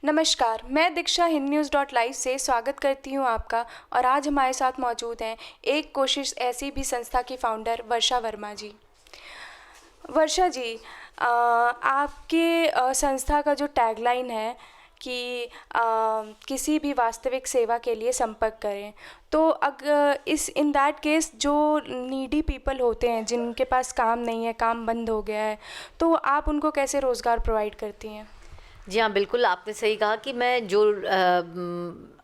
नमस्कार, मैं दीक्षा Hind news dot live से स्वागत करती हूं आपका। और आज हमारे साथ मौजूद हैं एक कोशिश ऐसी भी संस्था की फाउंडर वर्षा वर्मा जी। वर्षा जी, आपके संस्था का जो टैगलाइन है कि किसी भी वास्तविक सेवा के लिए संपर्क करें, तो अगर इन दैट केस जो नीडी पीपल होते हैं जिनके पास काम नहीं है, काम बंद हो गया है, तो आप उनको कैसे रोज़गार प्रोवाइड करती हैं? जी हाँ, बिल्कुल आपने सही कहा कि मैं जो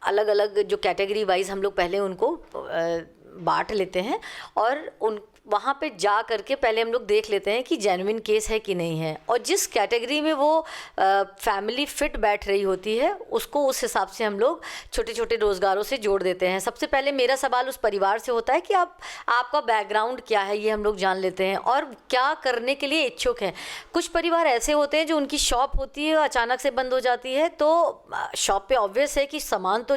अलग अलग जो कैटेगरी वाइज हम लोग पहले उनको बांट लेते हैं और उन वहाँ पे जा करके पहले हम लोग देख लेते हैं कि जेन्युइन केस है कि नहीं है, और जिस कैटेगरी में वो फैमिली फिट बैठ रही होती है उसको उस हिसाब से हम लोग छोटे छोटे रोज़गारों से जोड़ देते हैं। सबसे पहले मेरा सवाल उस परिवार से होता है कि आपका बैकग्राउंड क्या है, ये हम लोग जान लेते हैं और क्या करने के लिए इच्छुक हैं। कुछ परिवार ऐसे होते हैं जो उनकी शॉप होती है अचानक से बंद हो जाती है, तो शॉप पे ऑब्वियस है कि सामान तो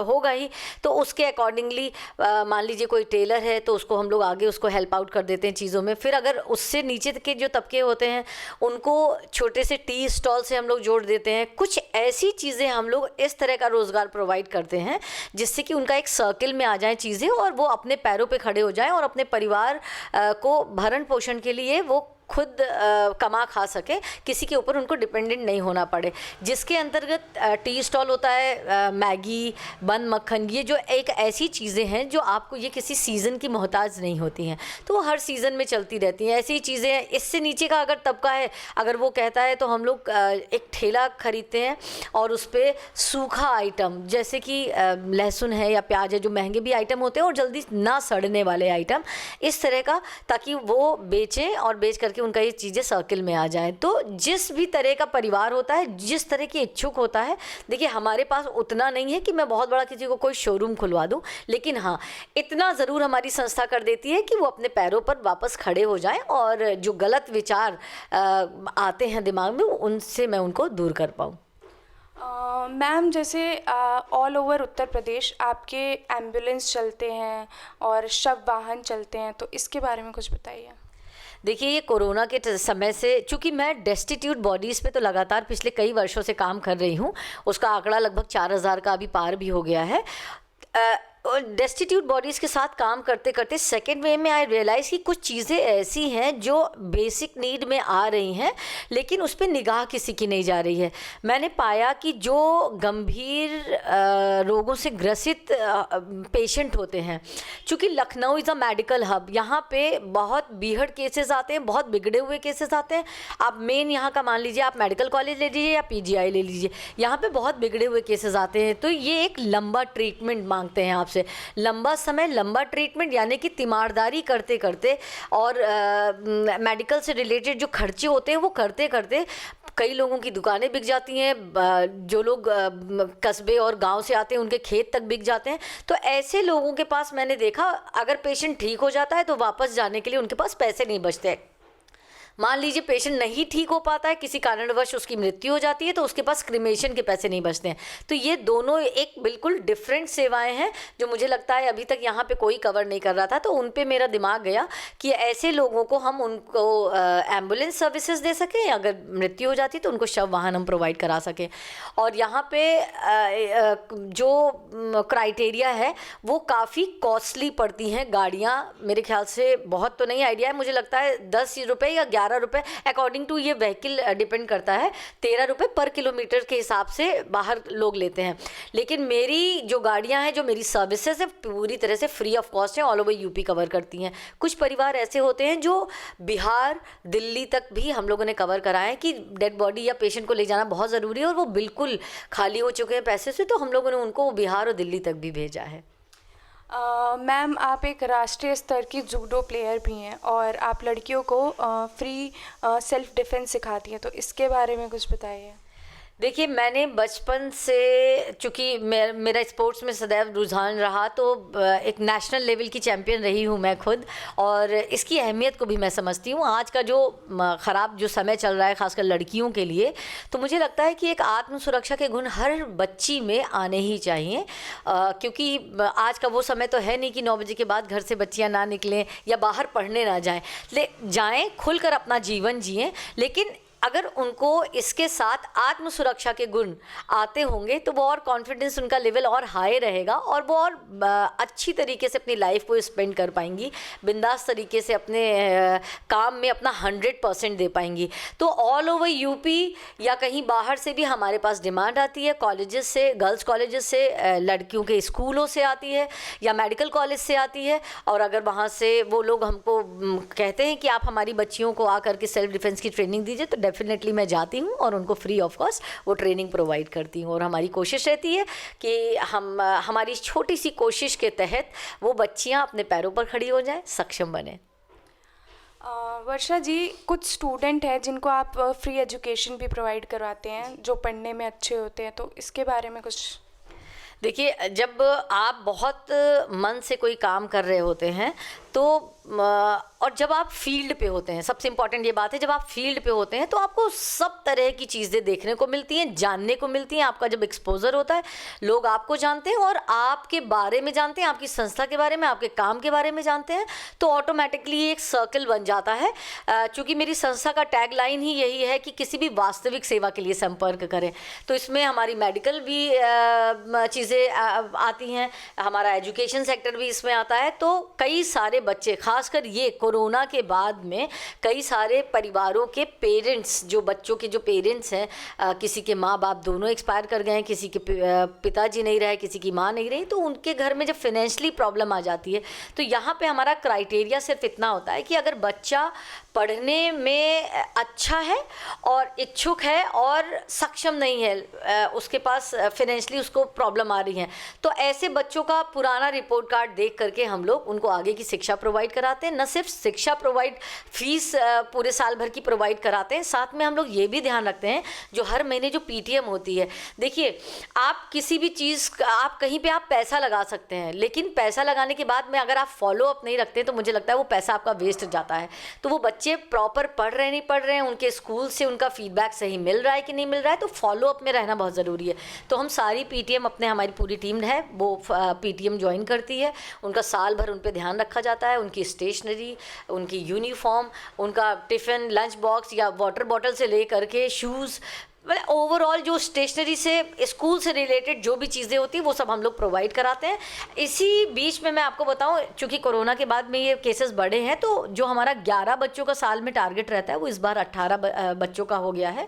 होगा ही, तो उसके अकॉर्डिंगली मान लीजिए कोई टेलर है तो उसको हम लोग आगे उसको हेल्प आउट कर देते हैं चीज़ों में। फिर अगर उससे नीचे के जो तबके होते हैं उनको छोटे से टी स्टॉल से हम लोग जोड़ देते हैं। कुछ ऐसी चीज़ें हम लोग इस तरह का रोज़गार प्रोवाइड करते हैं जिससे कि उनका एक सर्किल में आ जाए चीज़ें और वो अपने पैरों पे खड़े हो जाएं और अपने परिवार को भरण पोषण के लिए वो खुद कमा खा सके, किसी के ऊपर उनको डिपेंडेंट नहीं होना पड़े। जिसके अंतर्गत टी स्टॉल होता है, मैगी, बन मक्खन, ये जो एक ऐसी चीज़ें हैं जो आपको ये किसी सीज़न की मोहताज नहीं होती हैं, तो वो हर सीज़न में चलती रहती हैं। ऐसी चीज़ें हैं। इससे नीचे का अगर तबका है, अगर वो कहता है तो हम लोग एक ठेला खरीदते हैं और उस पर सूखा आइटम जैसे कि लहसुन है या प्याज है, जो महंगे भी आइटम होते हैं और जल्दी ना सड़ने वाले आइटम, इस तरह का, ताकि वो बेचें और बेच करके उनका ये चीज़ें सर्किल में आ जाएं। तो जिस भी तरह का परिवार होता है, जिस तरह की इच्छुक होता है, देखिए हमारे पास उतना नहीं है कि मैं बहुत बड़ा किसी को कोई शोरूम खुलवा दूं, लेकिन हाँ इतना ज़रूर हमारी संस्था कर देती है कि वो अपने पैरों पर वापस खड़े हो जाएं और जो गलत विचार आते हैं दिमाग में उनसे मैं उनको दूर कर पाऊँ। मैम, जैसे ऑल ओवर उत्तर प्रदेश आपके एम्बुलेंस चलते हैं और शव वाहन चलते हैं, तो इसके बारे में कुछ बताइए। देखिए, ये कोरोना के समय से, चूँकि मैं डेस्टिट्यूट बॉडीज़ पे तो लगातार पिछले कई वर्षों से काम कर रही हूँ, उसका आंकड़ा लगभग 4000 का अभी पार भी हो गया है। और डेस्टिट्यूट बॉडीज़ के साथ काम करते करते सेकेंड वे में आई रियलाइज़ कि कुछ चीज़ें ऐसी हैं जो बेसिक नीड में आ रही हैं, लेकिन उस पर निगाह किसी की नहीं जा रही है। मैंने पाया कि जो गंभीर रोगों से ग्रसित पेशेंट होते हैं, चूँकि Lucknow is a medical hub, यहाँ पे बहुत बीहड़ केसेस आते हैं, बहुत बिगड़े हुए केसेस आते हैं। आप मेन यहाँ का मान लीजिए, आप मेडिकल कॉलेज ले लीजिए या PGI ले लीजिए, यहाँ पे बहुत बिगड़े हुए केसेस आते हैं। तो ये एक लंबा ट्रीटमेंट मांगते हैं आपसे, लंबा समय, लंबा ट्रीटमेंट, यानी कि तीमारदारी करते करते और मेडिकल से रिलेटेड जो खर्चे होते हैं वो करते करते कई लोगों की दुकानें बिक जाती हैं, जो लोग कस्बे और गांव से आते हैं उनके खेत तक बिक जाते हैं। तो ऐसे लोगों के पास मैंने देखा, अगर पेशेंट ठीक हो जाता है तो वापस जाने के लिए उनके पास पैसे नहीं बचते। मान लीजिए पेशेंट नहीं ठीक हो पाता है, किसी कारणवश उसकी मृत्यु हो जाती है, तो उसके पास क्रिमेशन के पैसे नहीं बचते हैं। तो ये दोनों एक बिल्कुल डिफरेंट सेवाएं हैं जो मुझे लगता है अभी तक यहाँ पे कोई कवर नहीं कर रहा था। तो उन पे मेरा दिमाग गया कि ऐसे लोगों को हम उनको एम्बुलेंस सर्विसेज दे सकें, अगर मृत्यु हो जाती तो उनको शव वाहन हम प्रोवाइड करा सकें। और यहाँ पे जो क्राइटेरिया है वो काफ़ी कॉस्टली पड़ती हैं गाड़ियाँ, मेरे ख्याल से, बहुत तो नहीं आइडिया है, मुझे लगता है 10 रुपये या 11 रुपये, अकॉर्डिंग टू ये व्हीकल डिपेंड करता है, 13 रुपये पर किलोमीटर के हिसाब से बाहर लोग लेते हैं। लेकिन मेरी जो गाड़ियां हैं, जो मेरी सर्विसेज है, पूरी तरह से फ्री ऑफ कॉस्ट है, ऑल ओवर यूपी कवर करती हैं। कुछ परिवार ऐसे होते हैं जो बिहार, दिल्ली तक भी हम लोगों ने कवर करा है कि डेड बॉडी या पेशेंट को ले जाना बहुत ज़रूरी है और वो बिल्कुल खाली हो चुके हैं पैसे से, तो हम लोगों ने उनको बिहार और दिल्ली तक भी भेजा है। मैम, आप एक राष्ट्रीय स्तर की जूडो प्लेयर भी हैं और आप लड़कियों को फ्री सेल्फ डिफेंस सिखाती हैं, तो इसके बारे में कुछ बताइए। देखिए, मैंने बचपन से, चूँकि मेरा स्पोर्ट्स में सदैव रुझान रहा, तो एक नेशनल लेवल की चैम्पियन रही हूँ मैं खुद, और इसकी अहमियत को भी मैं समझती हूँ। आज का जो ख़राब जो समय चल रहा है ख़ासकर लड़कियों के लिए, तो मुझे लगता है कि एक आत्म सुरक्षा के गुण हर बच्ची में आने ही चाहिए, क्योंकि आज का वो समय तो है नहीं कि 9 बजे के बाद घर से बच्चियाँ ना निकलें या बाहर पढ़ने ना जाएँ, खुलकर अपना जीवन जिएँ, लेकिन अगर उनको इसके साथ आत्म सुरक्षा के गुण आते होंगे तो वो और कॉन्फिडेंस उनका लेवल और हाई रहेगा और वो और अच्छी तरीके से अपनी लाइफ को स्पेंड कर पाएंगी, बिंदास तरीके से अपने काम में अपना 100% दे पाएंगी। तो ऑल ओवर यूपी या कहीं बाहर से भी हमारे पास डिमांड आती है, कॉलेजेस से, गर्ल्स कॉलेजेस से, लड़कियों के स्कूलों से आती है या मेडिकल कॉलेज से आती है। और अगर वहाँ से वो लोग हमको कहते हैं कि आप हमारी बच्चियों को आकर के सेल्फ डिफेंस की ट्रेनिंग दीजिए, तो डेफिनेटली मैं जाती हूँ और उनको फ्री ऑफ कॉस्ट वो ट्रेनिंग प्रोवाइड करती हूँ। और हमारी कोशिश रहती है कि हमारी छोटी सी कोशिश के तहत वो बच्चियाँ अपने पैरों पर खड़ी हो जाएं, सक्षम बने। वर्षा जी, कुछ स्टूडेंट हैं जिनको आप फ्री एजुकेशन भी प्रोवाइड करवाते हैं जो पढ़ने में अच्छे होते हैं, तो इसके बारे में कुछ? देखिए, जब आप बहुत मन से कोई काम कर रहे होते हैं तो और जब आप फील्ड पे होते हैं, सबसे इम्पॉर्टेंट ये बात है, जब आप फील्ड पे होते हैं तो आपको सब तरह की चीज़ें देखने को मिलती हैं, जानने को मिलती हैं। आपका जब एक्सपोजर होता है, लोग आपको जानते हैं और आपके बारे में जानते हैं, आपकी संस्था के बारे में, आपके काम के बारे में जानते हैं, तो ऑटोमेटिकली एक सर्कल बन जाता है। चूँकि मेरी संस्था का टैगलाइन ही यही है कि किसी भी वास्तविक सेवा के लिए संपर्क करें, तो इसमें हमारी मेडिकल भी चीज़ें आती हैं, हमारा एजुकेशन सेक्टर भी इसमें आता है। तो कई सारे बच्चे, खासकर ये कोरोना के बाद में कई सारे परिवारों के पेरेंट्स, जो बच्चों के जो पेरेंट्स हैं, किसी के माँ बाप दोनों एक्सपायर कर गए हैं, किसी के पिताजी नहीं रहे, किसी की माँ नहीं रही, तो उनके घर में जब फाइनेंशियली प्रॉब्लम आ जाती है, तो यहाँ पे हमारा क्राइटेरिया सिर्फ इतना होता है कि अगर बच्चा पढ़ने में अच्छा है और इच्छुक है और सक्षम नहीं है, उसके पास फाइनेंशियली उसको प्रॉब्लम आ रही है, तो ऐसे बच्चों का पुराना रिपोर्ट कार्ड देख करके हम लोग उनको आगे की शिक्षा प्रोवाइड कराते हैं। न सिर्फ शिक्षा प्रोवाइड, फीस पूरे साल भर की प्रोवाइड कराते हैं, साथ में हम लोग ये भी ध्यान रखते हैं जो हर महीने जो पीटीएम होती है। देखिए, आप किसी भी चीज़, आप कहीं पे आप पैसा लगा सकते हैं, लेकिन पैसा लगाने के बाद में अगर आप फॉलो अप नहीं रखते तो मुझे लगता है वो पैसा आपका वेस्ट जाता है। तो वो बच्चे प्रॉपर पढ़ रहे नहीं पढ़ रहे हैं, उनके स्कूल से उनका फीडबैक सही मिल रहा है कि नहीं मिल रहा है, तो फॉलो अप में रहना बहुत ज़रूरी है। तो हम सारी पीटीएम अपने, हमारी पूरी टीम है वो पीटीएम ज्वाइन करती है, उनका साल भर उन पर ध्यान रखा जाता है, उनकी स्टेशनरी, उनकी यूनिफॉर्म, उनका टिफ़िन, लंच बॉक्स या वाटर बॉटल से ले करके शूज़, मतलब ओवरऑल जो स्टेशनरी से, स्कूल से रिलेटेड जो भी चीज़ें होती हैं वो सब हम लोग प्रोवाइड कराते हैं। इसी बीच में मैं आपको बताऊं, चूँकि कोरोना के बाद में ये केसेस बढ़े हैं, तो जो हमारा 11 बच्चों का साल में टारगेट रहता है वो इस बार 18 बच्चों का हो गया है।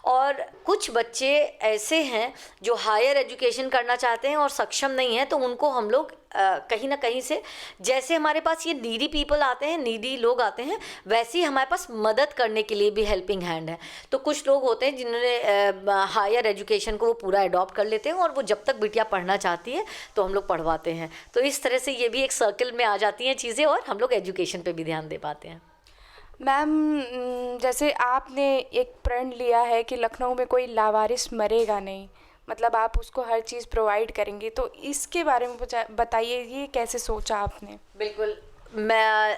और कुछ बच्चे ऐसे हैं जो हायर एजुकेशन करना चाहते हैं और सक्षम नहीं हैं, तो उनको हम लोग कहीं ना कहीं से, जैसे हमारे पास ये नीडी पीपल आते हैं, नीडी लोग आते हैं, वैसे ही हमारे पास मदद करने के लिए भी हेल्पिंग हैंड है। तो कुछ लोग होते हैं जिन्होंने हायर एजुकेशन को वो पूरा अडॉप्ट कर लेते हैं और वो जब तक बिटिया पढ़ना चाहती है तो हम लोग पढ़वाते हैं। तो इस तरह से ये भी एक सर्कल में आ जाती हैं चीज़ें और हम लोग एजुकेशन पे भी ध्यान दे पाते हैं। मैम, जैसे आपने एक प्रण लिया है कि लखनऊ में कोई लावारिस मरेगा नहीं, मतलब आप उसको हर चीज़ प्रोवाइड करेंगे, तो इसके बारे में बताइए, ये कैसे सोचा आपने? बिल्कुल, मैं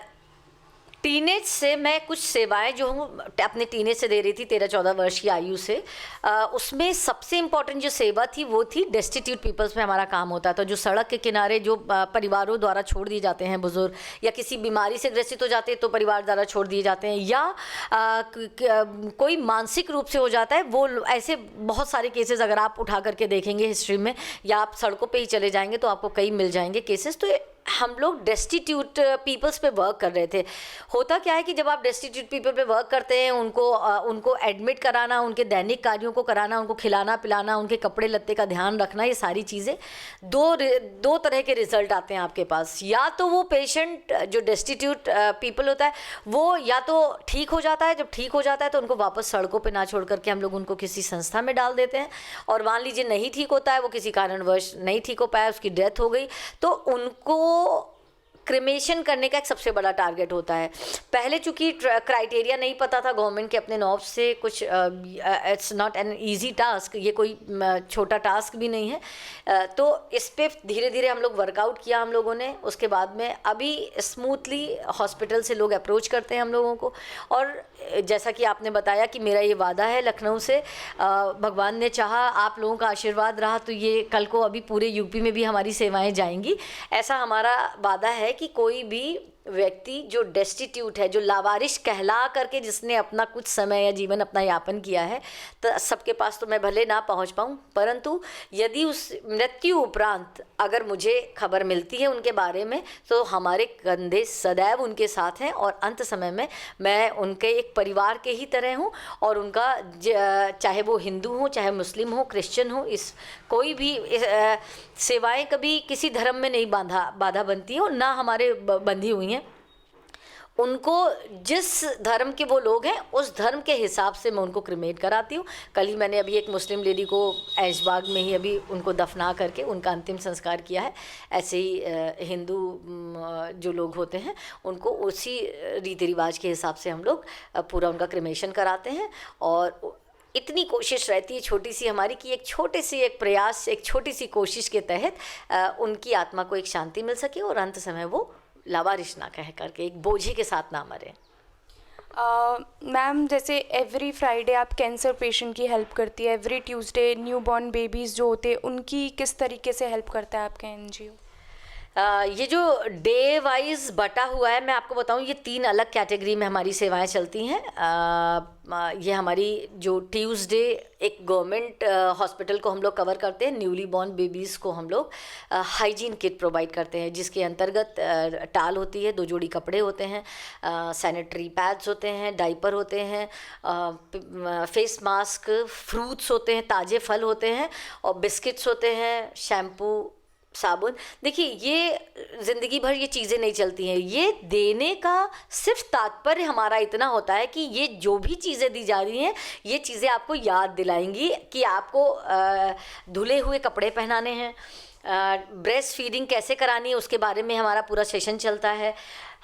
टीनेज से मैं कुछ सेवाएं जो हूँ अपने टीनेज से दे रही थी, 13-14 वर्ष की आयु से, उसमें सबसे इम्पॉर्टेंट जो सेवा थी वो थी डेस्टिट्यूट पीपल्स में हमारा काम होता था। जो सड़क के किनारे जो परिवारों द्वारा छोड़ दिए जाते हैं बुज़ुर्ग, या किसी बीमारी से ग्रसित हो जाते हैं तो परिवार द्वारा छोड़ दिए जाते हैं, या कोई मानसिक रूप से हो जाता है, वो ऐसे बहुत सारे केसेस अगर आप उठा करके देखेंगे हिस्ट्री में, या आप सड़कों पर ही चले जाएंगे तो आपको कई मिल जाएंगे केसेस। तो हम लोग डेस्टिट्यूट पीपल्स पे वर्क कर रहे थे। होता क्या है कि जब आप डेस्टिट्यूट पीपल पे वर्क करते हैं, उनको एडमिट कराना, उनके दैनिक कार्यों को कराना, उनको खिलाना पिलाना, उनके कपड़े लत्ते का ध्यान रखना, ये सारी चीज़ें, दो तरह के रिजल्ट आते हैं आपके पास। या तो वो पेशेंट जो डेस्टिट्यूट पीपल होता है वो या तो ठीक हो जाता है, जब ठीक हो जाता है तो उनको वापस सड़कों पर ना छोड़ करके हम लोग उनको किसी संस्था में डाल देते हैं। और मान लीजिए नहीं ठीक होता है, वो किसी कारणवश नहीं ठीक हो पाया, उसकी डेथ हो गई, तो उनको क्रिमेशन करने का एक सबसे बड़ा टारगेट होता है। पहले चूँकि क्राइटेरिया नहीं पता था गवर्नमेंट के अपने नॉर्म्स से, कुछ it's not an easy task, ये कोई छोटा टास्क भी नहीं है। तो इस पे धीरे धीरे हम लोग वर्कआउट किया हम लोगों ने। उसके बाद में अभी स्मूथली हॉस्पिटल से लोग अप्रोच करते हैं हम लोगों को। और जैसा कि आपने बताया कि मेरा ये वादा है लखनऊ से, भगवान ने चाहा, आप लोगों का आशीर्वाद रहा, तो ये कल को अभी पूरे यूपी में भी हमारी सेवाएं जाएंगी। ऐसा हमारा वादा है कि कोई भी व्यक्ति जो डेस्टिट्यूट है, जो लावारिश कहला करके जिसने अपना कुछ समय या जीवन अपना यापन किया है, तो सबके पास तो मैं भले ना पहुंच पाऊं, परंतु यदि उस मृत्यु उपरांत अगर मुझे खबर मिलती है उनके बारे में, तो हमारे कंधे सदैव उनके साथ हैं और अंत समय में मैं उनके एक परिवार के ही तरह हूं। और उनका चाहे वो हिंदू हो, चाहे मुस्लिम हो, क्रिश्चियन हो, इस कोई भी सेवाएं कभी किसी धर्म में नहीं बाधा बनती है और ना हमारे बंधी हुई हैं। उनको जिस धर्म के वो लोग हैं उस धर्म के हिसाब से मैं उनको क्रिमेट कराती हूँ। कल ही मैंने अभी एक मुस्लिम लेडी को ऐशबाग में ही अभी उनको दफना करके उनका अंतिम संस्कार किया है। ऐसे ही हिंदू जो लोग होते हैं उनको उसी रीति रिवाज के हिसाब से हम लोग पूरा उनका क्रिमेशन कराते हैं। और इतनी कोशिश रहती है छोटी सी हमारी कि एक छोटे से एक प्रयास, एक छोटी सी कोशिश के तहत उनकी आत्मा को एक शांति मिल सके और अंत समय वो लावारिश ना कह करके एक बोझे के साथ ना मरे। मैम, जैसे एवरी फ्राइडे आप कैंसर पेशेंट की हेल्प करती है, एवरी ट्यूसडे न्यूबॉर्न बेबीज़ जो होते हैं उनकी किस तरीके से हेल्प करता है आपका एनजीओ? ये जो डे वाइज बटा हुआ है, मैं आपको बताऊं, ये 3 अलग कैटेगरी में हमारी सेवाएं चलती हैं। ये हमारी जो ट्यूसडे एक गवर्नमेंट हॉस्पिटल को हम लोग कवर करते हैं, न्यूली बॉर्न बेबीज़ को हम लोग हाइजीन किट प्रोवाइड करते हैं, जिसके अंतर्गत टाल होती है, 2 जोड़ी कपड़े होते हैं, सैनिटरी पैड्स होते हैं, डाइपर होते हैं, फेस मास्क, फ्रूट्स होते हैं, ताज़े फल होते हैं और बिस्किट्स होते हैं, शैम्पू, साबुन। देखिए, ये ज़िंदगी भर ये चीज़ें नहीं चलती हैं। ये देने का सिर्फ तात्पर्य हमारा इतना होता है कि ये जो भी चीज़ें दी जा रही हैं, ये चीज़ें आपको याद दिलाएंगी कि आपको धुले हुए कपड़े पहनाने हैं, ब्रेस्ट फीडिंग कैसे करानी है उसके बारे में हमारा पूरा सेशन चलता है,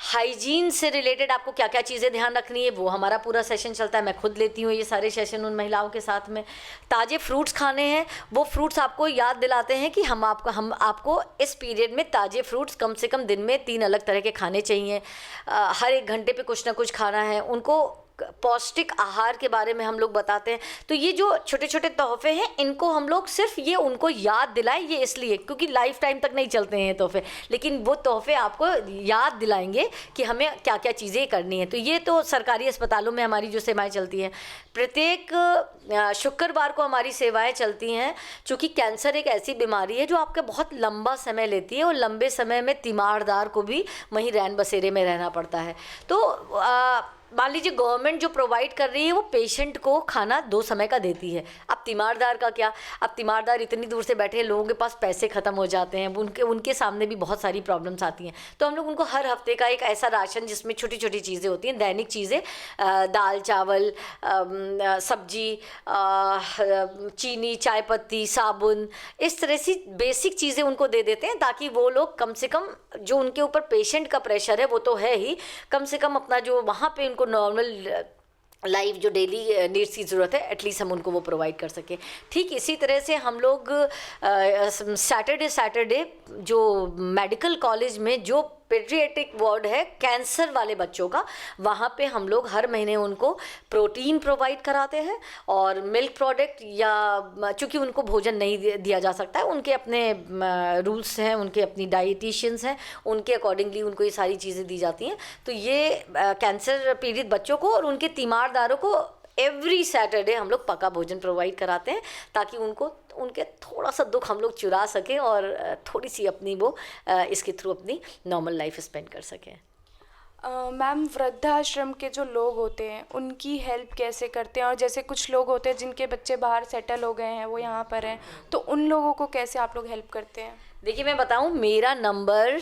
हाइजीन से रिलेटेड आपको क्या क्या चीज़ें ध्यान रखनी है वो हमारा पूरा सेशन चलता है। मैं खुद लेती हूँ ये सारे सेशन उन महिलाओं के साथ में। ताज़े फ्रूट्स खाने हैं, वो फ्रूट्स आपको याद दिलाते हैं कि हम आपको इस पीरियड में ताज़े फ्रूट्स कम से कम दिन में 3 अलग तरह के खाने चाहिए। हर 1 घंटे पे कुछ ना कुछ खाना है। उनको पौष्टिक आहार के बारे में हम लोग बताते हैं। तो ये जो छोटे छोटे तोहफे हैं, इनको हम लोग सिर्फ ये उनको याद दिलाएं, ये इसलिए क्योंकि लाइफ टाइम तक नहीं चलते हैं ये तोहफे, लेकिन वो तोहफे आपको याद दिलाएंगे कि हमें क्या क्या चीज़ें करनी है। तो ये तो सरकारी अस्पतालों में हमारी जो सेवाएं चलती हैं, प्रत्येक शुक्रवार को हमारी सेवाएं चलती हैं। चूँकि कैंसर एक ऐसी बीमारी है जो आपका बहुत लंबा समय लेती है और लंबे समय में तीमारदार को भी वहीं रैन बसेरे में रहना पड़ता है। तो मान लीजिए गवर्नमेंट जो प्रोवाइड कर रही है वो पेशेंट को खाना 2 समय का देती है। अब तीमारदार का क्या, अब तीमारदार इतनी दूर से बैठे हैं, लोगों के पास पैसे ख़त्म हो जाते हैं, उनके सामने भी बहुत सारी प्रॉब्लम्स आती हैं। तो हम लोग उनको हर हफ्ते का एक ऐसा राशन जिसमें छोटी छोटी चीज़ें होती हैं, दैनिक चीज़ें, दाल चावल, सब्जी, चीनी, चाय पत्ती, साबुन, इस तरह से बेसिक चीज़ें उनको दे देते हैं ताकि वो लोग कम से कम, जो उनके ऊपर पेशेंट का प्रेशर है वो तो है ही, कम से कम अपना जो वहाँ पे उनको नॉर्मल लाइफ जो डेली नीड्स की ज़रूरत है एटलीस्ट हम उनको वो प्रोवाइड कर सकें। ठीक इसी तरह से हम लोग सैटरडे जो मेडिकल कॉलेज में जो पेडियाट्रिक वार्ड है कैंसर वाले बच्चों का, वहाँ पे हम लोग हर महीने उनको प्रोटीन प्रोवाइड कराते हैं और मिल्क प्रोडक्ट, या चूँकि उनको भोजन नहीं दिया जा सकता है, उनके अपने रूल्स हैं, उनके अपनी डाइटिशियंस हैं, उनके अकॉर्डिंगली उनको ये सारी चीज़ें दी जाती हैं। तो ये कैंसर पीड़ित बच्चों को और उनके तीमारदारों को एवरी सैटरडे हम लोग पका भोजन प्रोवाइड कराते हैं ताकि उनके थोड़ा सा दुख हम लोग चुरा सकें और थोड़ी सी अपनी वो इसके थ्रू अपनी नॉर्मल लाइफ स्पेंड कर सकें। मैम, वृद्धाश्रम के जो लोग होते हैं उनकी हेल्प कैसे करते हैं? और जैसे कुछ लोग होते हैं जिनके बच्चे बाहर सेटल हो गए हैं, वो यहाँ पर हैं, तो उन लोगों को कैसे आप लोग हेल्प करते हैं? देखिए, मैं बताऊं, मेरा नंबर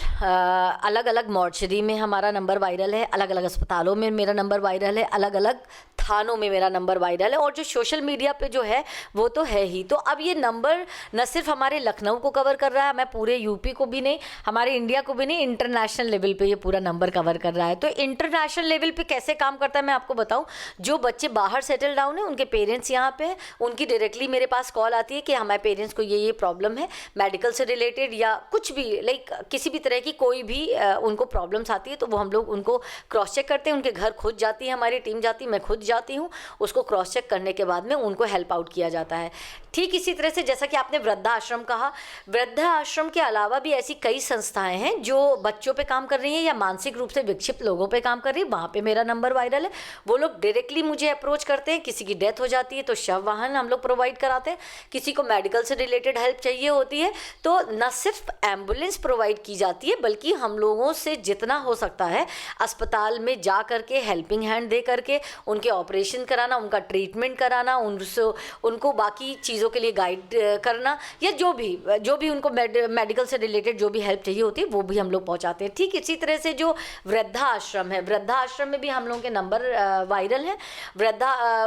अलग अलग मॉर्चरी में हमारा नंबर वायरल है, अलग अलग अस्पतालों में मेरा नंबर वायरल है, अलग अलग थानों में मेरा नंबर वायरल है, और जो सोशल मीडिया पे जो है वो तो है ही। तो अब ये नंबर न सिर्फ हमारे लखनऊ को कवर कर रहा है, मैं पूरे यूपी को भी नहीं, हमारे इंडिया को भी नहीं, इंटरनेशनल लेवल पे ये पूरा नंबर कवर कर रहा है। तो इंटरनेशनल लेवल पे कैसे काम करता है मैं आपको बताऊं, जो बच्चे बाहर सेटल डाउन है, उनके पेरेंट्स यहाँ पे हैं, उनकी डायरेक्टली मेरे पास कॉल आती है कि हमारे पेरेंट्स को ये प्रॉब्लम है, मेडिकल से रिलेटेड रिलेटेड या कुछ भी लाइक किसी भी तरह की कोई भी उनको प्रॉब्लम्स आती है तो वो हम लोग उनको क्रॉस चेक करते हैं। उनके घर खुद जाती है, हमारी टीम जाती है, मैं खुद जाती हूँ, उसको क्रॉस चेक करने के बाद में उनको हेल्प आउट किया जाता है। ठीक इसी तरह से जैसा कि आपने वृद्धाश्रम कहा, वृद्धाश्रम के अलावा भी ऐसी कई संस्थाएं हैं जो बच्चों पे काम कर रही हैं या मानसिक रूप से विक्षिप्त लोगों पे काम कर रही है। वहाँ पे मेरा नंबर वायरल है, वो लोग डायरेक्टली मुझे अप्रोच करते हैं। किसी की डेथ हो जाती है तो शव वाहन हम लोग प्रोवाइड कराते हैं, किसी को मेडिकल से रिलेटेड हेल्प चाहिए होती है तो न सिर्फ एम्बुलेंस प्रोवाइड की जाती है बल्कि हम लोगों से जितना हो सकता है अस्पताल में जा करके हेल्पिंग हैंड दे करके उनके ऑपरेशन कराना, उनका ट्रीटमेंट कराना, उनको बाकी चीज़ों के लिए गाइड करना या जो भी उनको मेडिकल से रिलेटेड जो भी हेल्प चाहिए होती है वो भी हम लोग पहुंचाते हैं। ठीक इसी तरह से जो वृद्धाश्रम है, वृद्धाश्रम में भी हम लोगों के नंबर वायरल हैं।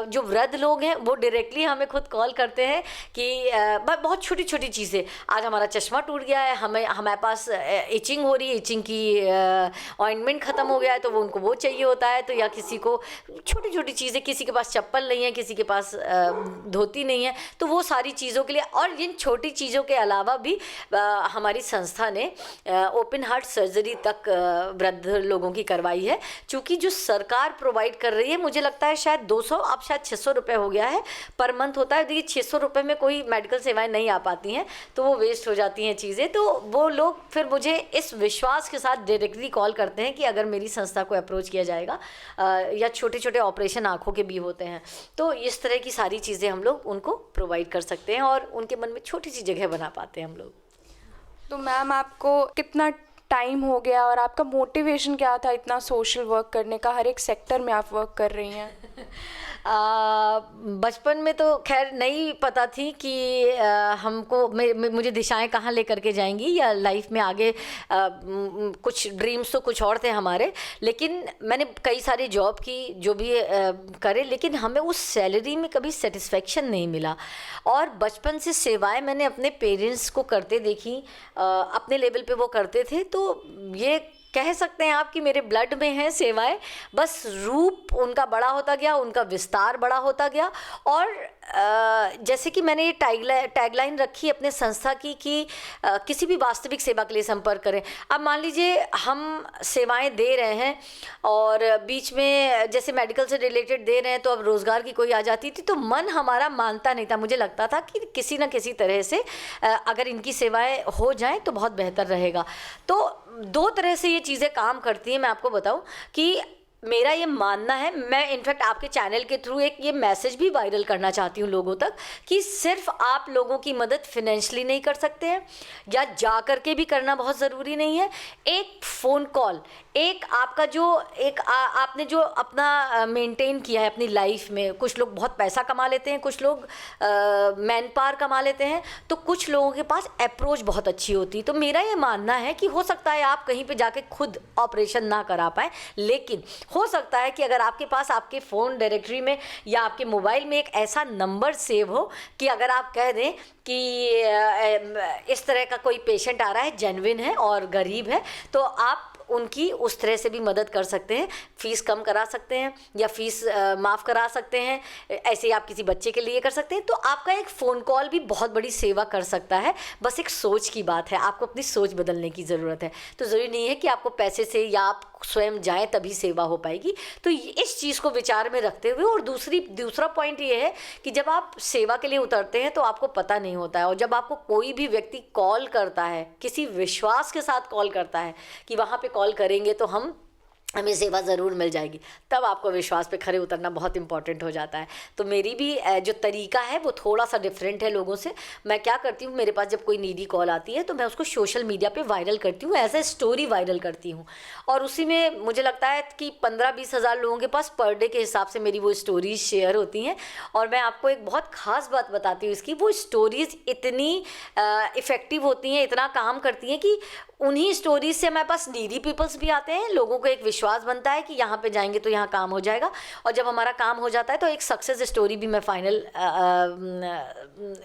जो वृद्ध लोग हैं वो डायरेक्टली हमें खुद कॉल करते हैं कि बहुत छोटी छोटी चीज़ें, आज हमारा चश्मा टूट गया है, हमारे पास इचिंग हो रही है, इचिंग की ऑइंटमेंट ख़त्म हो गया है तो वो उनको वो चाहिए होता है, तो या किसी को छोटी छोटी चीज़ें, किसी के पास चप्पल नहीं है, किसी के पास धोती नहीं है, तो वो सारी चीज़ों के लिए। और इन छोटी चीज़ों के अलावा भी हमारी संस्था ने ओपन हार्ट सर्जरी तक वृद्ध लोगों की करवाई है। चूँकि जो सरकार प्रोवाइड कर रही है, मुझे लगता है शायद 200 अब शायद 600 रुपये हो गया है पर मंथ होता है। देखिए 600 रुपये में कोई मेडिकल सेवाएं नहीं आ पाती हैं तो वो वेस्ट हो जाती हैं चीज़ें। तो वो लोग फिर मुझे इस विश्वास के साथ डायरेक्टली कॉल करते हैं कि अगर मेरी संस्था को अप्रोच किया जाएगा, या छोटे छोटे ऑपरेशन आँखों के भी होते हैं, तो इस तरह की सारी चीज़ें हम लोग उनको प्रोवाइड कर सकते हैं और उनके मन में छोटी सी जगह बना पाते हैं हम लोग। तो मैम आपको कितना टाइम हो गया और आपका मोटिवेशन क्या था इतना सोशल वर्क करने का? हर एक सेक्टर में आप वर्क कर रही हैं। बचपन में तो खैर नहीं पता थी कि हमको मुझे दिशाएं कहाँ लेकर के जाएंगी या लाइफ में आगे कुछ ड्रीम्स तो कुछ और थे हमारे, लेकिन मैंने कई सारी जॉब की जो भी करे, लेकिन हमें उस सैलरी में कभी सेटिस्फेक्शन नहीं मिला। और बचपन से सेवाएं मैंने अपने पेरेंट्स को करते देखी, अपने लेवल पे वो करते थे, तो ये कह सकते हैं आप कि मेरे ब्लड में है सेवाएं। बस रूप उनका बड़ा होता गया, उनका विस्तार बड़ा होता गया। और जैसे कि मैंने ये टैगलाइन रखी अपने संस्था की कि किसी भी वास्तविक सेवा के लिए संपर्क करें। अब मान लीजिए हम सेवाएं दे रहे हैं और बीच में जैसे मेडिकल से रिलेटेड दे रहे हैं तो अब रोज़गार की कोई आ जाती थी तो मन हमारा मानता नहीं था। मुझे लगता था कि किसी न किसी तरह से अगर इनकी सेवाएं हो जाएं तो बहुत बेहतर रहेगा। तो दो तरह से ये चीज़ें काम करती हैं। मैं आपको बताऊं कि मेरा ये मानना है, मैं इनफैक्ट आपके चैनल के थ्रू एक ये मैसेज भी वायरल करना चाहती हूँ लोगों तक कि सिर्फ आप लोगों की मदद फिनेंशली नहीं कर सकते हैं या जा कर के भी करना बहुत ज़रूरी नहीं है। एक फ़ोन कॉल, एक आपका जो आपने जो अपना मेंटेन किया है अपनी लाइफ में, कुछ लोग बहुत पैसा कमा लेते हैं, कुछ लोग मैन पावर कमा लेते हैं, तो कुछ लोगों के पास अप्रोच बहुत अच्छी होती है। तो मेरा ये मानना है कि हो सकता है आप कहीं पे जाके खुद ऑपरेशन ना करा पाएँ, लेकिन हो सकता है कि अगर आपके पास आपके फ़ोन डायरेक्टरी में या आपके मोबाइल में एक ऐसा नंबर सेव हो कि अगर आप कह दें कि इस तरह का कोई पेशेंट आ रहा है, जेन्युइन है और गरीब है, तो आप उनकी उस तरह से भी मदद कर सकते हैं। फ़ीस कम करा सकते हैं या फ़ीस माफ़ करा सकते हैं, ऐसे ही आप किसी बच्चे के लिए कर सकते हैं। तो आपका एक फ़ोन कॉल भी बहुत बड़ी सेवा कर सकता है। बस एक सोच की बात है, आपको अपनी सोच बदलने की ज़रूरत है। तो ज़रूरी नहीं है कि आपको पैसे से या आप स्वयं जाएं तभी सेवा हो पाएगी। तो इस चीज़ को विचार में रखते हुए, और दूसरा पॉइंट ये है कि जब आप सेवा के लिए उतरते हैं तो आपको पता नहीं होता है, और जब आपको कोई भी व्यक्ति कॉल करता है, किसी विश्वास के साथ कॉल करता है कि वहाँ पे कॉल करेंगे तो हमें सेवा ज़रूर मिल जाएगी, तब आपको विश्वास पे खरे उतरना बहुत इंपॉर्टेंट हो जाता है। तो मेरी भी जो तरीका है वो थोड़ा सा डिफरेंट है लोगों से। मैं क्या करती हूँ, मेरे पास जब कोई नीडी कॉल आती है तो मैं उसको सोशल मीडिया पे वायरल करती हूँ, एज ए स्टोरी वायरल करती हूँ, और उसी में मुझे लगता है कि 15-20 हज़ार लोगों के पास पर डे के हिसाब से मेरी वो स्टोरीज शेयर होती हैं। और मैं आपको एक बहुत ख़ास बात बताती हूँ इसकी, वो स्टोरीज़ इतनी इफ़ेक्टिव होती हैं, इतना काम करती हैं कि उन्हीं स्टोरीज से हमारे पास नीडी पीपल्स भी आते हैं, लोगों को एक विश्वास बनता है कि यहाँ पे जाएंगे तो यहाँ काम हो जाएगा, और जब हमारा काम हो जाता है तो एक सक्सेस स्टोरी भी मैं फाइनल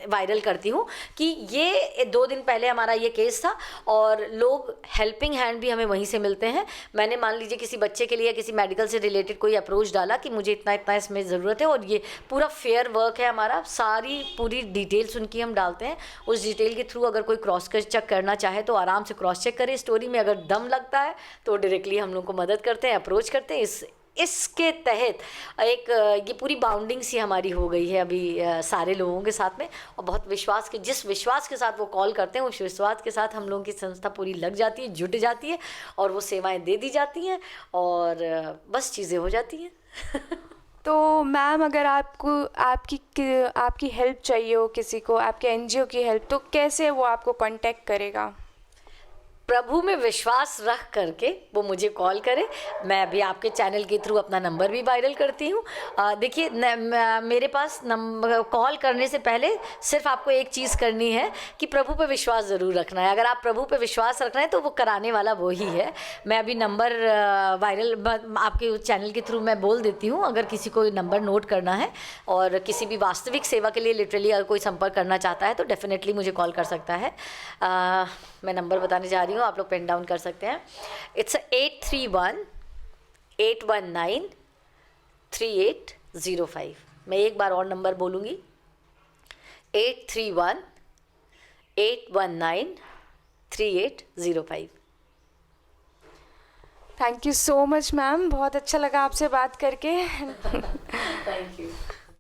वायरल करती हूँ कि ये 2 दिन पहले हमारा ये केस था, और लोग हेल्पिंग हैंड भी हमें वहीं से मिलते हैं। मैंने मान लीजिए किसी बच्चे के लिए किसी मेडिकल से रिलेटेड कोई अप्रोच डाला कि मुझे इतना इतना इसमें ज़रूरत है, और ये पूरा फेयर वर्क है हमारा, सारी पूरी डिटेल्स उनकी हम डालते हैं। उस डिटेल के थ्रू अगर कोई क्रॉस चेक करना चाहे तो आराम से क्रॉस चेक करें स्टोरी में, अगर दम लगता है तो डायरेक्टली हम लोग को मदद करते हैं, अप्रोच करते हैं। इसके तहत एक ये पूरी बाउंडिंग सी हमारी हो गई है अभी सारे लोगों के साथ में, और बहुत विश्वास के, जिस विश्वास के साथ वो कॉल करते हैं उस विश्वास के साथ हम लोगों की संस्था पूरी लग जाती है, जुट जाती है, और वो सेवाएं दे दी जाती हैं, और बस चीज़ें हो जाती हैं। तो मैम, अगर आपको आपकी हेल्प चाहिए हो किसी को, आपके एनजीओ की हेल्प, तो कैसे वो आपको कांटेक्ट करेगा? प्रभु में विश्वास रख करके वो मुझे कॉल करे। मैं अभी आपके चैनल के थ्रू अपना नंबर भी वायरल करती हूँ। देखिए, मेरे पास नंबर कॉल करने से पहले सिर्फ आपको एक चीज़ करनी है कि प्रभु पे विश्वास ज़रूर रखना है। अगर आप प्रभु पे विश्वास रख रहे हैं तो वो कराने वाला वो ही है। मैं अभी नंबर वायरल आपके चैनल के थ्रू मैं बोल देती हूँ, अगर किसी को नंबर नोट करना है और किसी भी वास्तविक सेवा के लिए लिटरली अगर कोई संपर्क करना चाहता है तो डेफिनेटली मुझे कॉल कर सकता है। मैं नंबर बताने जा रही हूँ, आप लोग पेन डाउन कर सकते हैं। इट्स 831-819-3805। मैं एक बार और नंबर बोलूँगी, 831-819-3805। Thank you so much ma'am, बहुत अच्छा लगा आपसे बात करके। Thank you.